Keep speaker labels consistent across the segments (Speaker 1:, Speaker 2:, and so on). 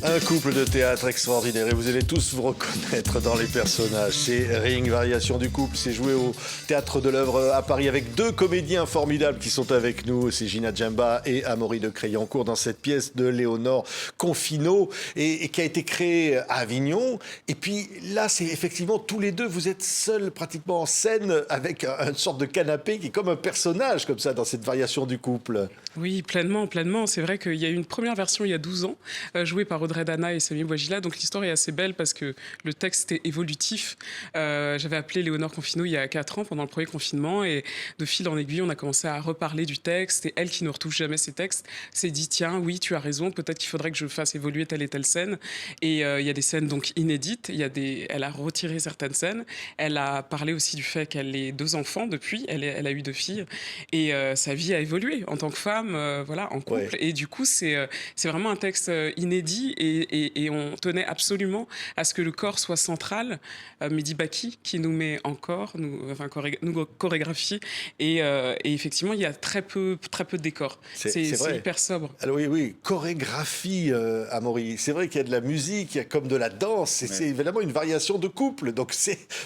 Speaker 1: Un couple de théâtre extraordinaire et vous allez tous vous reconnaître dans les personnages. C'est Ring, variation du couple. C'est joué au Théâtre de l'Œuvre à Paris avec deux comédiens formidables qui sont avec nous. C'est Gina Djemba et Amaury de Crayoncourt dans cette pièce de Léonore Confino et qui a été créée à Avignon. Et puis là, c'est effectivement tous les deux, vous êtes seuls pratiquement en scène avec une sorte de canapé qui est comme un personnage comme ça dans cette variation du couple.
Speaker 2: Oui, pleinement, pleinement. C'est vrai qu'il y a eu une première version il y a 12 ans, jouée par Audrey Dana et Samy Bouajila. Donc l'histoire est assez belle parce que le texte est évolutif. J'avais appelé Léonore Confino il y a 4 ans, pendant le premier confinement, et de fil en aiguille, on a commencé à reparler du texte. Et elle, qui ne retouche jamais ses textes, s'est dit, tiens, oui, tu as raison, peut-être qu'il faudrait que je fasse évoluer telle et telle scène. Et il y a des scènes donc inédites. Elle a retiré certaines scènes. Elle a parlé aussi du fait qu'elle ait 2 enfants depuis. Elle a eu 2 filles. Et sa vie a évolué en tant que femme, voilà, en couple.
Speaker 1: Ouais.
Speaker 2: Et du coup, c'est vraiment un texte inédit et on tenait absolument à ce que le corps soit central. Mehdi Baki qui nous met en corps, nous chorégraphie. Et effectivement, il y a très peu de décors. C'est hyper sobre.
Speaker 1: Alors oui, chorégraphie, Amaury. C'est vrai qu'il y a de la musique, il y a comme de la danse. C'est évidemment une variation de couple. Donc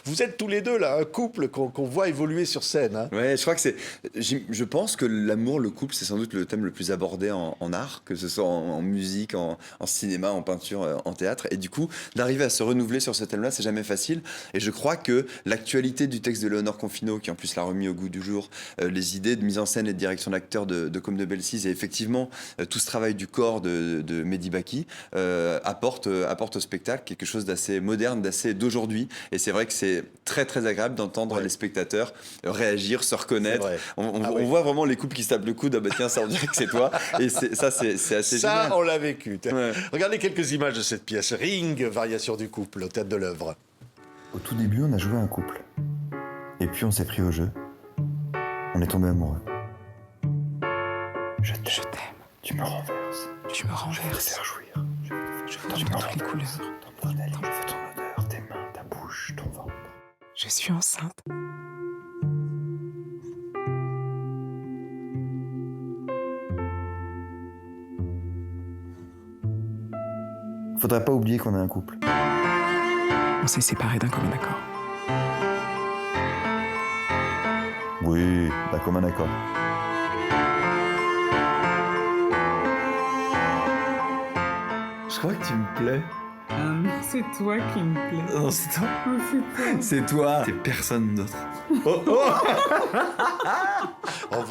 Speaker 1: vous êtes tous les deux là, un couple qu'on voit évoluer sur scène. Hein.
Speaker 3: Ouais, je crois que je pense que l'amour, le couple, c'est sans doute le thème le plus abordé en art, que ce soit en musique, en cinéma, en peinture, en théâtre. Et du coup, d'arriver à se renouveler sur ce thème-là, c'est jamais facile. Et je crois que l'actualité du texte de Léonore Confino, qui en plus l'a remis au goût du jour, les idées de mise en scène et de direction d'acteur de Comme de Bellesise, et effectivement tout ce travail du corps de Mehdi Baki apporte au spectacle quelque chose d'assez moderne, d'assez d'aujourd'hui. Et c'est vrai que c'est très très agréable d'entendre les spectateurs réagir, se reconnaître. On voit vraiment les couples qui se tapent le coude. Ah bah tiens, ça on dirait que c'est toi. Et c'est assez génial.
Speaker 1: Ça, on l'a vécu.
Speaker 3: Ouais.
Speaker 1: Regardez quelques images de cette pièce. Ring, variation du couple, au Théâtre de l'Œuvre.
Speaker 4: Au tout début, on a joué un couple. Et puis on s'est pris au jeu. On est tombé amoureux. Je t'aime. Tu me renverses.
Speaker 2: Tu me
Speaker 4: Je veux te
Speaker 2: renverses.
Speaker 4: faire jouir.
Speaker 2: Je veux dans toutes les couleurs.
Speaker 4: Ton haleine, je veux ton odeur, tes mains, ta bouche, ton ventre.
Speaker 2: Je suis enceinte.
Speaker 4: Faudrait pas oublier qu'on est un couple.
Speaker 2: On s'est séparés d'un commun accord.
Speaker 4: Oui, d'un commun accord. Je crois que tu me plais.
Speaker 2: C'est toi qui me plais.
Speaker 4: Non, c'est toi. C'est toi. C'est personne d'autre.
Speaker 1: On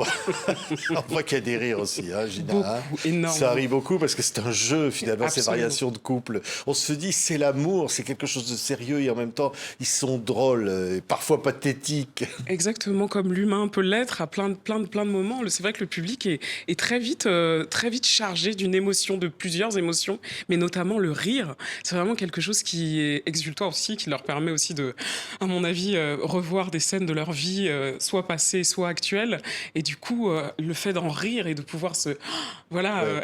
Speaker 1: voit qu'il y a des rires aussi, hein, Gina.
Speaker 2: Beaucoup,
Speaker 1: hein.
Speaker 2: énorme.
Speaker 1: Ça arrive beaucoup parce que c'est un jeu, finalement, ces
Speaker 2: Absolument.
Speaker 1: variations de couple. On se dit, c'est l'amour, c'est quelque chose de sérieux et en même temps, ils sont drôles, et parfois pathétiques.
Speaker 2: Exactement comme l'humain peut l'être à plein de moments. C'est vrai que le public est très vite chargé d'une émotion, de plusieurs émotions, mais notamment le rire. C'est vraiment quelque chose qui est exultant aussi, qui leur permet aussi de, à mon avis, revoir des scènes de leur vie, soit passées, soit actuelles. Et du coup, le fait d'en rire et de pouvoir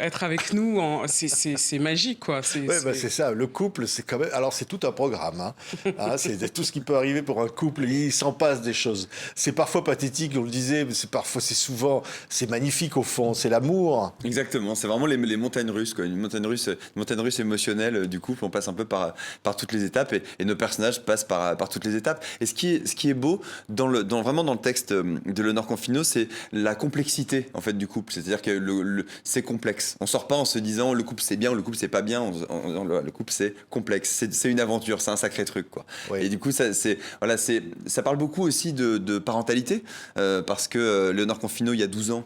Speaker 2: être avec nous, c'est magique, quoi.
Speaker 1: C'est ça. Le couple, c'est quand même. Alors, c'est tout un programme. Hein. Hein, c'est tout ce qui peut arriver pour un couple. Il s'en passe des choses. C'est parfois pathétique, on le disait, mais c'est magnifique au fond. C'est l'amour.
Speaker 3: Exactement, c'est vraiment les montagnes russes, quoi. Une montagne russe émotionnelle du couple. On passe un peu par toutes les étapes et nos personnages passent par toutes les étapes. Et ce qui est beau vraiment dans le texte de Léonore Confino, c'est la complexité en fait du couple. C'est-à-dire que c'est complexe. On sort pas en se disant le couple c'est bien ou le couple c'est pas bien. Le couple c'est complexe. C'est une aventure, c'est un sacré truc, quoi.
Speaker 1: Oui.
Speaker 3: Et du coup ça parle beaucoup aussi de parentalité parce que Léonore Confino il y a 12 ans,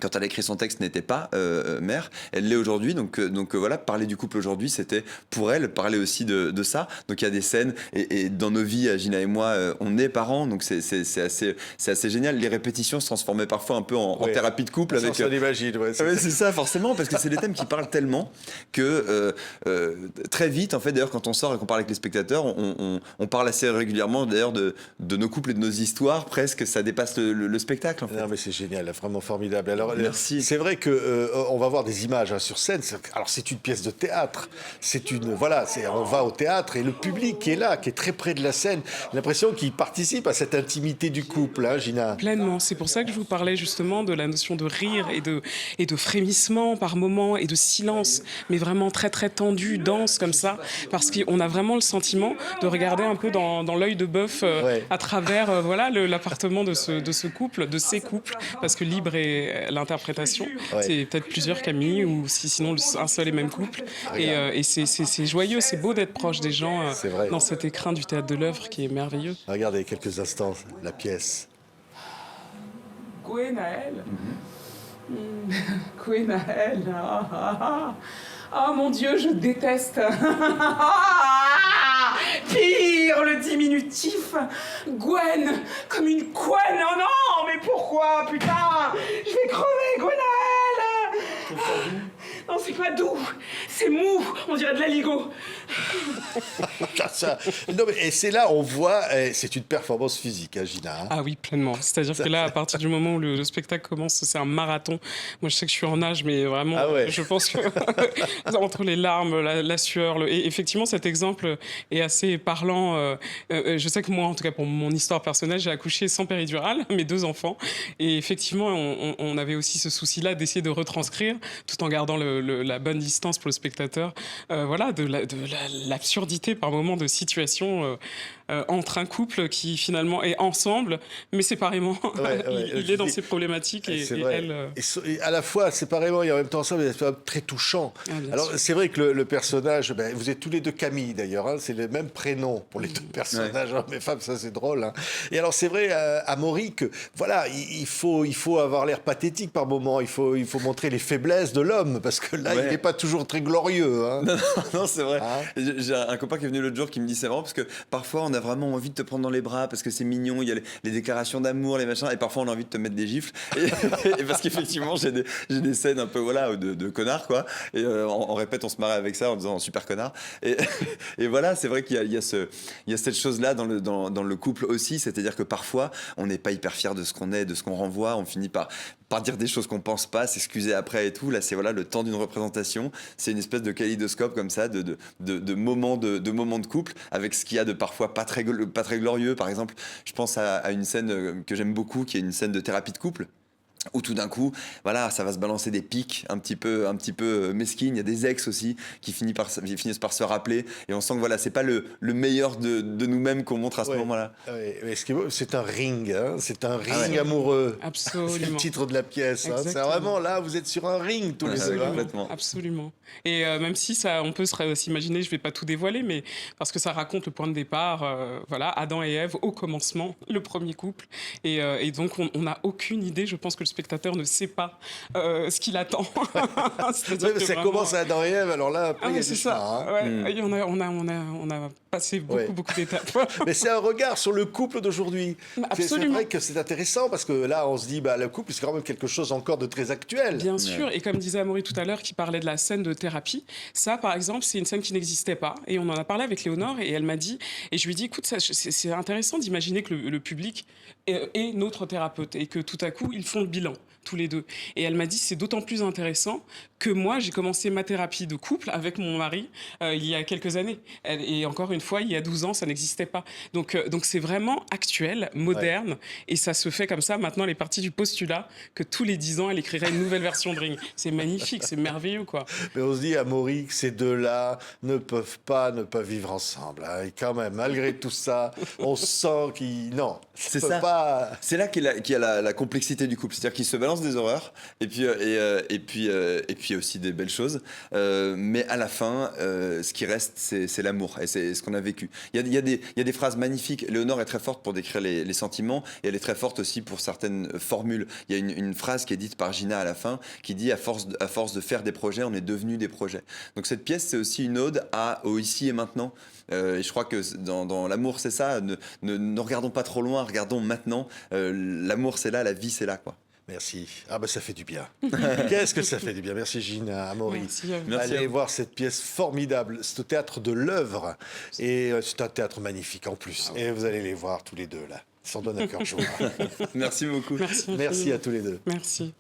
Speaker 3: quand elle a écrit son texte, n'était pas mère. Elle l'est aujourd'hui. Donc voilà, parler du couple aujourd'hui, c'était pour elle parler aussi de ça. Donc il y a des scènes et dans nos vies, Gina et moi, on est parents. Donc c'est assez génial. Les répétitions se transformaient parfois un peu en thérapie de couple.
Speaker 1: Ça, on l'imagine. Ouais,
Speaker 3: c'est ça, forcément, parce que c'est des thèmes qui parlent tellement que très vite, en fait, d'ailleurs, quand on sort et qu'on parle avec les spectateurs, on parle assez régulièrement, d'ailleurs, de nos couples et de nos histoires. Presque, ça dépasse le spectacle, en fait.
Speaker 1: Non, mais c'est génial, vraiment formidable. Alors, Alors,
Speaker 3: Merci.
Speaker 1: c'est vrai que on va voir des images sur scène. Alors, c'est une pièce de théâtre. On va au théâtre et le public qui est là, qui est très près de la scène, j'ai l'impression qu'il participe à cette intimité du couple, hein, Gina.
Speaker 2: Pleinement. C'est pour ça que je vous parlais justement de la notion de rire et de frémissement par moments et de silence, mais vraiment très très tendu, dense comme ça, parce qu'on a vraiment le sentiment de regarder un peu dans l'œil de bœuf
Speaker 1: Ouais.
Speaker 2: à travers l'appartement de ce couple, de ces couples, parce que libre est l'interprétation.
Speaker 1: Ouais.
Speaker 2: C'est peut-être plusieurs Camille ou sinon un seul et même couple. Et c'est joyeux, c'est beau d'être proche des gens
Speaker 1: C'est vrai.
Speaker 2: dans cet écrin du théâtre de l'œuvre qui est merveilleux.
Speaker 1: Regardez quelques instants la pièce.
Speaker 2: Gwenaël. Gwenaël. Ah mon Dieu, je déteste. Pire, le diminutif. Gwen, comme une couenne. Oh non, mais pourquoi, putain? Je vais crever, Gwenaël. Non, c'est pas doux, c'est mou, on dirait de l'aligot.
Speaker 1: Non, mais, et c'est là, on voit, c'est une performance physique, hein, Gina. Hein.
Speaker 2: Ah oui, pleinement. C'est-à-dire que là, à partir du moment où le spectacle commence, c'est un marathon. Moi, je sais que je suis en âge, mais vraiment,
Speaker 1: Ah ouais.
Speaker 2: je pense que entre les larmes, la sueur, et effectivement, cet exemple est assez parlant. Je sais que moi, en tout cas pour mon histoire personnelle, j'ai accouché sans péridurale, mes 2 enfants, et effectivement, on avait aussi ce souci-là d'essayer de retranscrire, tout en gardant la bonne distance pour le spectateur, l'absurdité par moment de situation entre un couple qui finalement est ensemble, mais séparément. Il est dans ses problématiques et
Speaker 1: vrai.
Speaker 2: elle...
Speaker 1: Et à la fois séparément et en même temps ensemble, c'est très touchant.
Speaker 2: bien
Speaker 1: Alors
Speaker 2: sûr.
Speaker 1: c'est vrai que le personnage, vous êtes tous les deux Camille d'ailleurs, hein, c'est le même prénom pour les deux personnages, hommes et femmes, ça c'est drôle. Hein. Et alors c'est vrai, Amaury, que voilà, il faut avoir l'air pathétique par moment, il faut montrer les faiblesses de l'homme, parce que là il n'est pas toujours très glorieux. Hein.
Speaker 3: Non, c'est vrai.
Speaker 1: Hein?
Speaker 3: J'ai un copain qui est venu l'autre jour qui me dit c'est marrant parce que parfois on a vraiment envie de te prendre dans les bras parce que c'est mignon, il y a les déclarations d'amour, les machins, et parfois on a envie de te mettre des gifles. Et parce qu'effectivement j'ai des scènes un peu de connards quoi. Et on répète, on se marrait avec ça en disant super connard. Et voilà, c'est vrai qu'il y a cette chose là dans le couple aussi, c'est-à-dire que parfois on n'est pas hyper fier de ce qu'on est, de ce qu'on renvoie, on finit par dire des choses qu'on pense pas, s'excuser après et tout. Là, c'est le temps d'une représentation. C'est une espèce de kaléidoscope comme ça, de moments de couple, avec ce qu'il y a de parfois pas très glorieux. Par exemple, je pense à une scène que j'aime beaucoup, qui est une scène de thérapie de couple. Où tout d'un coup, ça va se balancer des pics un petit peu mesquines. Il y a des ex aussi qui finissent par se rappeler. Et on sent que c'est pas le meilleur de nous-mêmes qu'on montre à ce moment-là.
Speaker 1: Mais c'est un ring, hein, c'est un ring amoureux.
Speaker 2: Absolument.
Speaker 1: C'est le titre de la pièce. Hein. C'est vraiment là, vous êtes sur un ring tous les deux.
Speaker 3: Complètement.
Speaker 2: Absolument. Et même si on peut s'imaginer, je vais pas tout dévoiler, mais parce que ça raconte le point de départ, Adam et Ève au commencement, le premier couple. Et donc on n'a aucune idée, je pense que le spectateur ne sait pas ce qu'il attend.
Speaker 1: Ça commence à Adam et Ève, alors là, après, il y a
Speaker 2: c'est
Speaker 1: du
Speaker 2: ça.
Speaker 1: chemin. Hein.
Speaker 2: On a passé beaucoup d'étapes.
Speaker 1: Mais c'est un regard sur le couple d'aujourd'hui. C'est vrai que c'est intéressant parce que là, on se dit, le couple, c'est quand même quelque chose encore de très actuel.
Speaker 2: Bien sûr, et comme disait Amaury tout à l'heure, qui parlait de la scène de thérapie, ça, par exemple, c'est une scène qui n'existait pas. Et on en a parlé avec Léonore, et elle m'a dit, et je lui ai dit, écoute, c'est intéressant d'imaginer que le public est notre thérapeute, et que tout à coup, ils font le bilan, tous les deux. Et elle m'a dit, c'est d'autant plus intéressant que moi, j'ai commencé ma thérapie de couple avec mon mari il y a quelques années. Et encore une fois, il y a 12 ans, ça n'existait pas. Donc c'est vraiment actuel, moderne, et ça se fait comme ça. Maintenant, elle est partie du postulat que tous les 10 ans, elle écrirait une nouvelle version de Ring. C'est magnifique, c'est merveilleux, quoi.
Speaker 1: Mais on se dit, Amaury, que ces deux-là ne peuvent pas ne pas vivre ensemble. Hein. Et quand même, malgré tout ça, on sent qu'ils... Non,
Speaker 3: c'est
Speaker 1: ça.
Speaker 3: Pas... C'est là qu'il y a la complexité du couple. C'est-à-dire qu'ils se balancent des horreurs, et puis aussi des belles choses. Mais à la fin, ce qui reste, c'est l'amour. Et c'est ce qu'on a vécu. Il y a des phrases magnifiques. Léonore est très forte pour décrire les sentiments, et elle est très forte aussi pour certaines formules. Il y a une phrase qui est dite par Gina à la fin, qui dit à force de faire des projets, on est devenu des projets. Donc cette pièce, c'est aussi une ode au ici et maintenant. Et je crois que dans l'amour, c'est ça. Ne regardons pas trop loin, regardons maintenant. L'amour, c'est là, la vie, c'est là, quoi.
Speaker 1: Merci. Ça fait du bien. Qu'est-ce que ça fait du bien. Merci Gina, Amaury.
Speaker 2: Merci.
Speaker 1: Allez voir cette pièce formidable. C'est au Théâtre de l'Œuvre. Et c'est un théâtre magnifique en plus. Et vous allez les voir tous les deux là. Ils s'en donnent à cœur joie.
Speaker 3: Merci beaucoup.
Speaker 1: Merci à tous les deux.
Speaker 2: Merci.